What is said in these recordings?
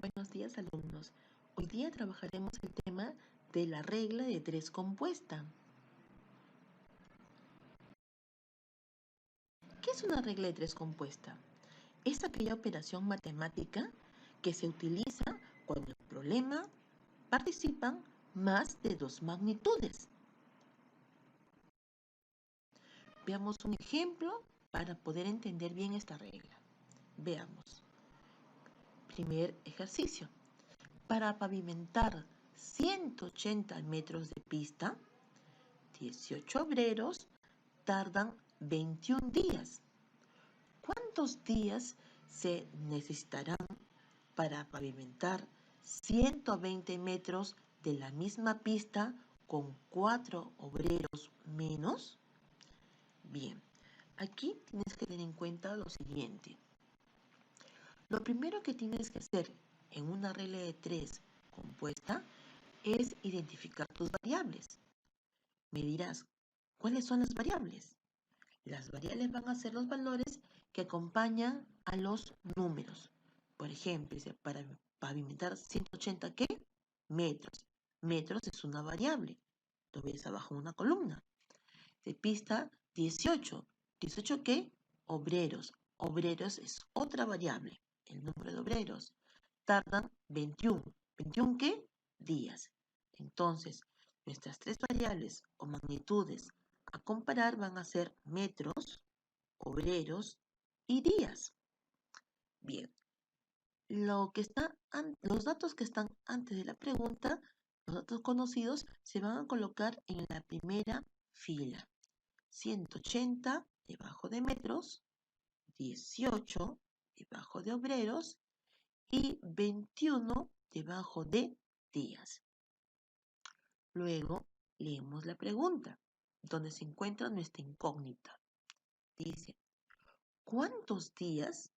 Buenos días, alumnos. Hoy día trabajaremos el tema de la regla de tres compuesta. ¿Qué es una regla de tres compuesta? Es aquella operación matemática que se utiliza cuando en el problema participan más de dos magnitudes. Veamos un ejemplo para poder entender bien esta regla. Veamos. Primer ejercicio. Para pavimentar 180 metros de pista, 18 obreros tardan 21 días. ¿Cuántos días se necesitarán para pavimentar 120 metros de la misma pista con 4 obreros menos? Bien, aquí tienes que tener en cuenta lo siguiente. Lo primero que tienes que hacer en una regla de tres compuesta es identificar tus variables. Me dirás, ¿cuáles son las variables? Las variables van a ser los valores que acompañan a los números. Por ejemplo, dice, para pavimentar 180, ¿qué? Metros. Metros es una variable. Lo ves abajo en una columna. De pista 18. ¿18 qué? Obreros. Obreros es otra variable. El número de obreros. Tardan 21. ¿21 qué? Días. Entonces, nuestras tres variables o magnitudes a comparar van a ser metros, obreros y días. Bien, los datos que están antes de la pregunta, los datos conocidos, se van a colocar en la primera fila. 180 debajo de metros, 18 debajo de obreros y 21 debajo de días. Luego leemos la pregunta, donde se encuentra nuestra incógnita. Dice, ¿cuántos días?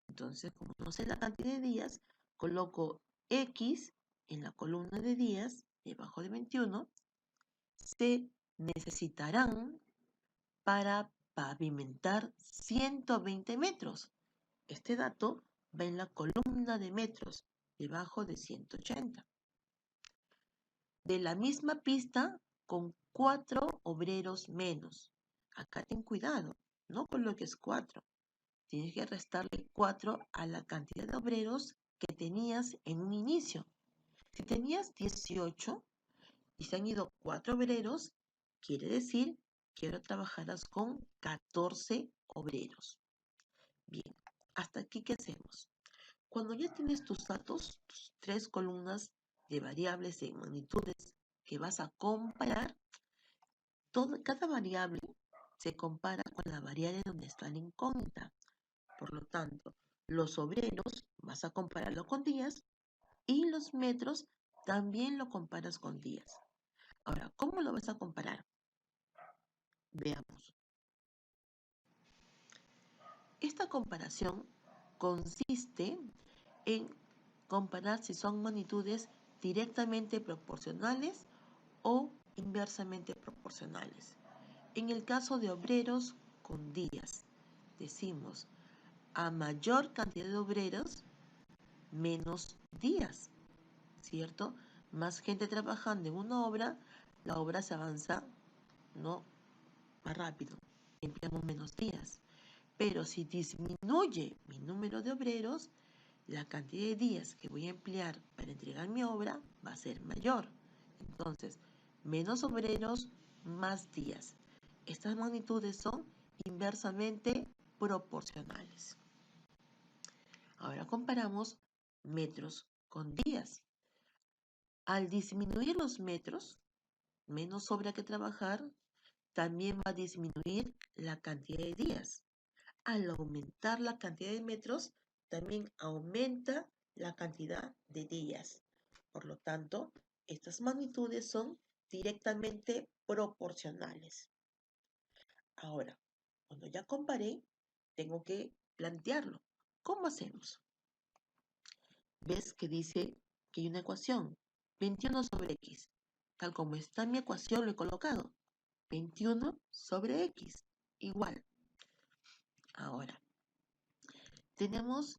Entonces, como no sé la cantidad de días, coloco X en la columna de días, debajo de 21, se necesitarán para pavimentar 120 metros. Este dato va en la columna de metros, debajo de 180. De la misma pista, con 4 obreros menos. Acá ten cuidado, no coloques 4. Tienes que restarle 4 a la cantidad de obreros que tenías en un inicio. Si tenías 18 y se han ido 4 obreros, quiere decir que ahora trabajarás con 14 obreros. Bien, hasta aquí, ¿qué hacemos? Cuando ya tienes tus datos, tus tres columnas de variables de magnitudes que vas a comparar, cada variable se compara con la variable donde está la incógnita. Por lo tanto, los obreros vas a compararlo con días y los metros también lo comparas con días. Ahora, ¿cómo lo vas a comparar? Veamos. Esta comparación consiste en comparar si son magnitudes directamente proporcionales o inversamente proporcionales. En el caso de obreros con días, decimos a mayor cantidad de obreros, menos días, ¿cierto? Más gente trabajando en una obra, la obra se avanza, ¿no?, más rápido, empleamos menos días. Pero si disminuye mi número de obreros, la cantidad de días que voy a emplear para entregar mi obra va a ser mayor. Entonces, menos obreros, más días. Estas magnitudes son inversamente proporcionales. Ahora comparamos metros con días. Al disminuir los metros, menos obra que trabajar, también va a disminuir la cantidad de días. Al aumentar la cantidad de metros, también aumenta la cantidad de días. Por lo tanto, estas magnitudes son directamente proporcionales. Ahora, cuando ya comparé, tengo que plantearlo. ¿Cómo hacemos? ¿Ves que dice que hay una ecuación? 21 sobre x. Tal como está en mi ecuación, lo he colocado. 21 sobre x. Igual. Ahora, tenemos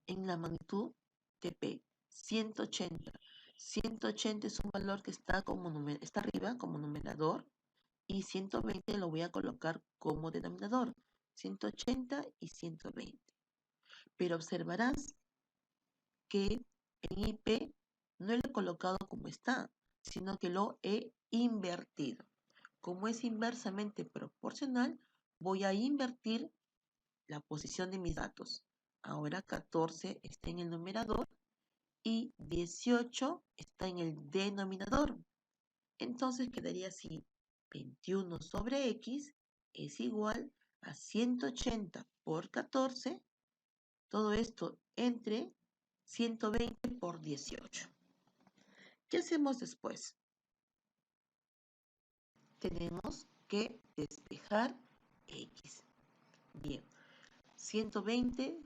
en la magnitud de P 180. 180 es un valor que está arriba como numerador y 120 lo voy a colocar como denominador. 180 y 120. Pero observarás que en IP no lo he colocado como está, sino que lo he invertido. Como es inversamente proporcional, voy a invertir la posición de mis datos. Ahora 14 está en el numerador y 18 está en el denominador. Entonces quedaría así: 21 sobre X es igual a 180 por 14, todo esto entre 120 por 18. ¿Qué hacemos después? Tenemos que despejar X. Bien, 120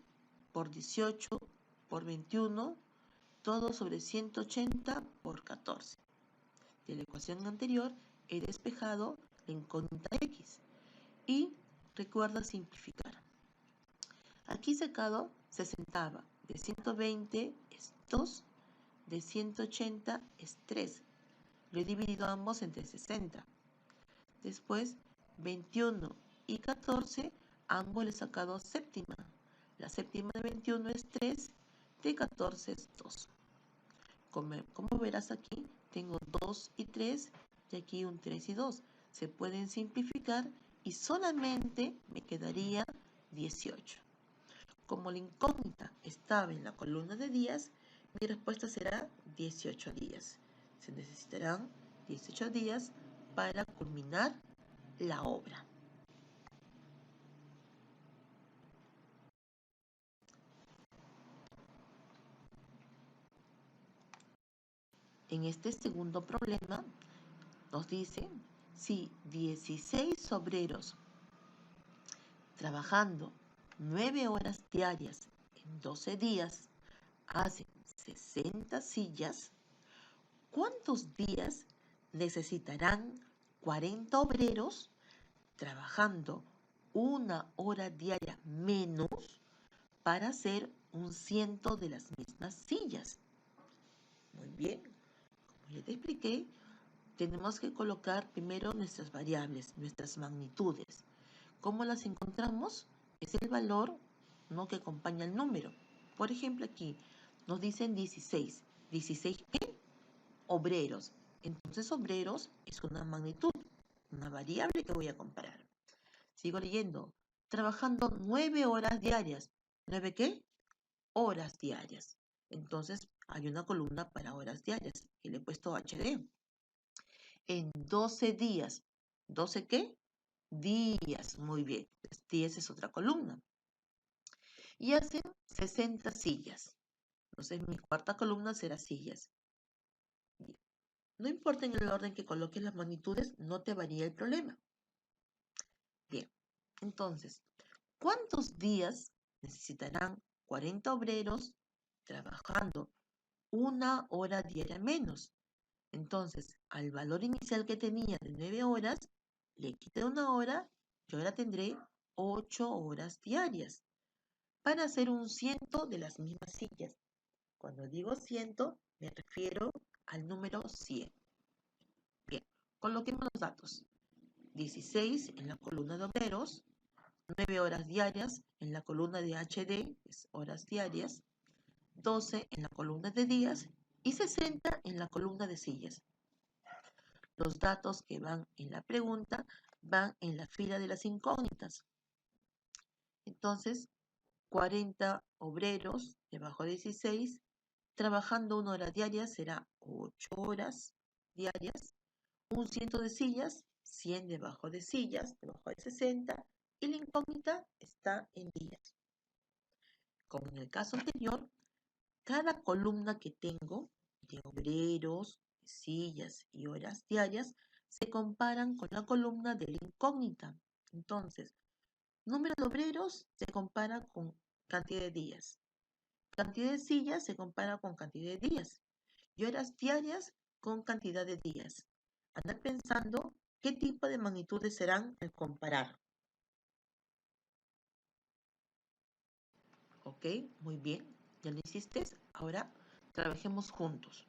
por 18 por 21, todo sobre 180 por 14. De la ecuación anterior he despejado la incógnita X y recuerda simplificar. Aquí sacado 60 de 120 es 2, de 180 es 3. Lo he dividido ambos entre 60. Después 21 y 14, ambos le he sacado séptima. La séptima de 21 es 3, de 14 es 2. Como verás aquí, tengo 2 y 3, y aquí un 3 y 2. Se pueden simplificar y solamente me quedaría 18. Como la incógnita estaba en la columna de días, mi respuesta será 18 días. Se necesitarán 18 días para culminar la obra. En este segundo problema nos dice, si 16 obreros trabajando 9 horas diarias en 12 días hacen 60 sillas, ¿cuántos días necesitarán 40 obreros trabajando 1 hora diaria menos para hacer 100 de las mismas sillas? Muy bien, como ya te expliqué, tenemos que colocar primero nuestras variables, nuestras magnitudes. ¿Cómo las encontramos? Es el valor, ¿no?, que acompaña el número. Por ejemplo, aquí nos dicen 16. ¿16 qué? Obreros. Entonces, obreros es una magnitud, una variable que voy a comparar. Sigo leyendo. Trabajando 9 horas diarias. ¿9 qué? Horas diarias. Entonces, hay una columna para horas diarias y le he puesto HD. En 12 días. ¿12 qué? Días. Muy bien. 10 es otra columna. Y hacen 60 sillas. Entonces, mi cuarta columna será sillas. Bien. No importa en el orden que coloques las magnitudes, no te varía el problema. Bien. Entonces, ¿cuántos días necesitarán 40 obreros trabajando 1 hora diaria menos? Entonces, al valor inicial que tenía de 9 horas, le quité 1 hora y ahora tendré 8 horas diarias para hacer 100 de las mismas sillas. Cuando digo 100, me refiero al número 100. Bien, coloquemos los datos. 16 en la columna de obreros, 9 horas diarias en la columna de HD, es horas diarias, 12 en la columna de días y 60 en la columna de sillas. Los datos que van en la pregunta van en la fila de las incógnitas. Entonces, 40 obreros debajo de 16, trabajando 1 hora diaria será 8 horas diarias, 100 de sillas, 100 debajo de sillas, debajo de 60, y la incógnita está en días. Como en el caso anterior, cada columna que tengo de obreros, sillas y horas diarias se comparan con la columna de la incógnita. Entonces, número de obreros se compara con cantidad de días. Cantidad de sillas se compara con cantidad de días. Y horas diarias con cantidad de días. Anda pensando qué tipo de magnitudes serán al comparar. ¿Ok? Muy bien. ¿Ya lo hiciste? Ahora Trabajemos juntos.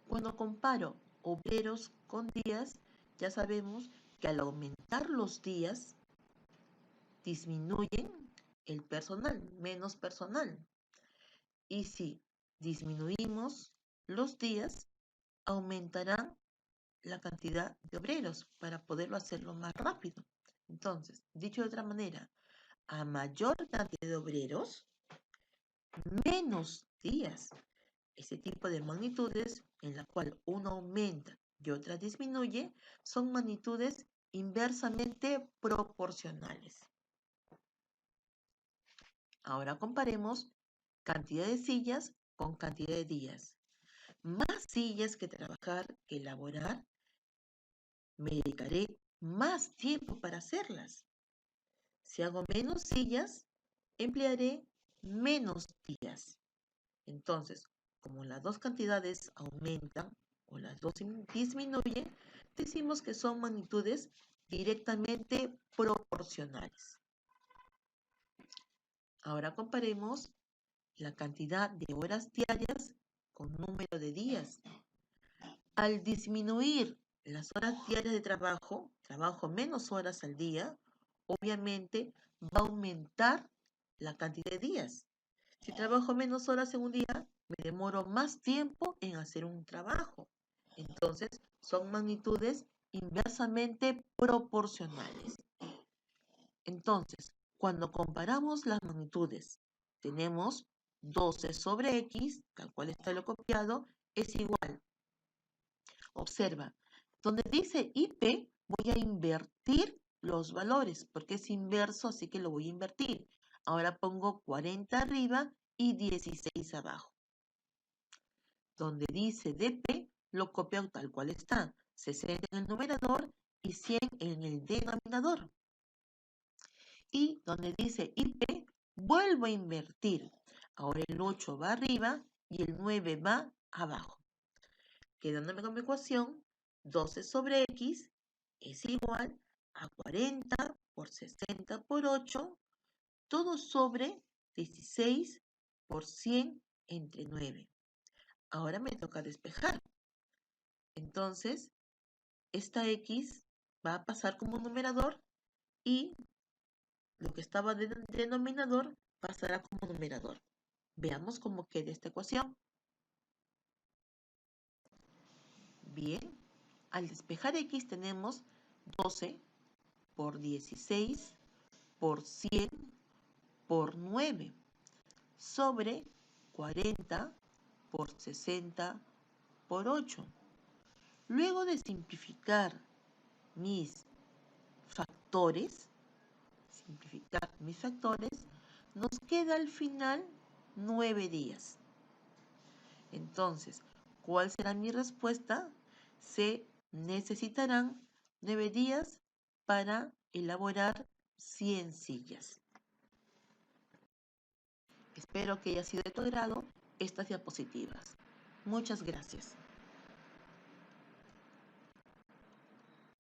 Cuando comparo obreros con días, ya sabemos que al aumentar los días, disminuyen el personal, menos personal. Y si disminuimos los días, aumentará la cantidad de obreros para poderlo hacerlo más rápido. Entonces, dicho de otra manera, a mayor cantidad de obreros, menos días. Ese tipo de magnitudes en la cual una aumenta y otra disminuye son magnitudes inversamente proporcionales. Ahora comparemos cantidad de sillas con cantidad de días. Más sillas que trabajar, que elaborar, me dedicaré más tiempo para hacerlas. Si hago menos sillas, emplearé menos días. Entonces, como las dos cantidades aumentan o las dos disminuyen, decimos que son magnitudes directamente proporcionales. Ahora comparemos la cantidad de horas diarias con número de días. Al disminuir las horas diarias de trabajo menos horas al día, obviamente va a aumentar la cantidad de días. Si trabajo menos horas en un día, me demoro más tiempo en hacer un trabajo. Entonces, son magnitudes inversamente proporcionales. Entonces, cuando comparamos las magnitudes, tenemos 12 sobre X, tal cual está lo copiado, es igual. Observa, donde dice IP, voy a invertir los valores, porque es inverso, así que lo voy a invertir. Ahora pongo 40 arriba y 16 abajo. Donde dice DP, lo copio tal cual está. 60 en el numerador y 100 en el denominador. Y donde dice IP, vuelvo a invertir. Ahora el 8 va arriba y el 9 va abajo. Quedándome con mi ecuación, 12 sobre X es igual a 40 por 60 por 8, todo sobre 16 por 100 entre 9. Ahora me toca despejar. Entonces, esta X va a pasar como numerador y lo que estaba de denominador pasará como numerador. Veamos cómo queda esta ecuación. Bien, al despejar X tenemos 12 por 16 por 100 por 9 sobre 40 por 60 por 8. Luego de simplificar mis factores, nos queda al final 9 días. Entonces, ¿cuál será mi respuesta? Se necesitarán 9 días para elaborar 100 sillas. Espero que haya sido de tu agrado estas diapositivas. Muchas gracias.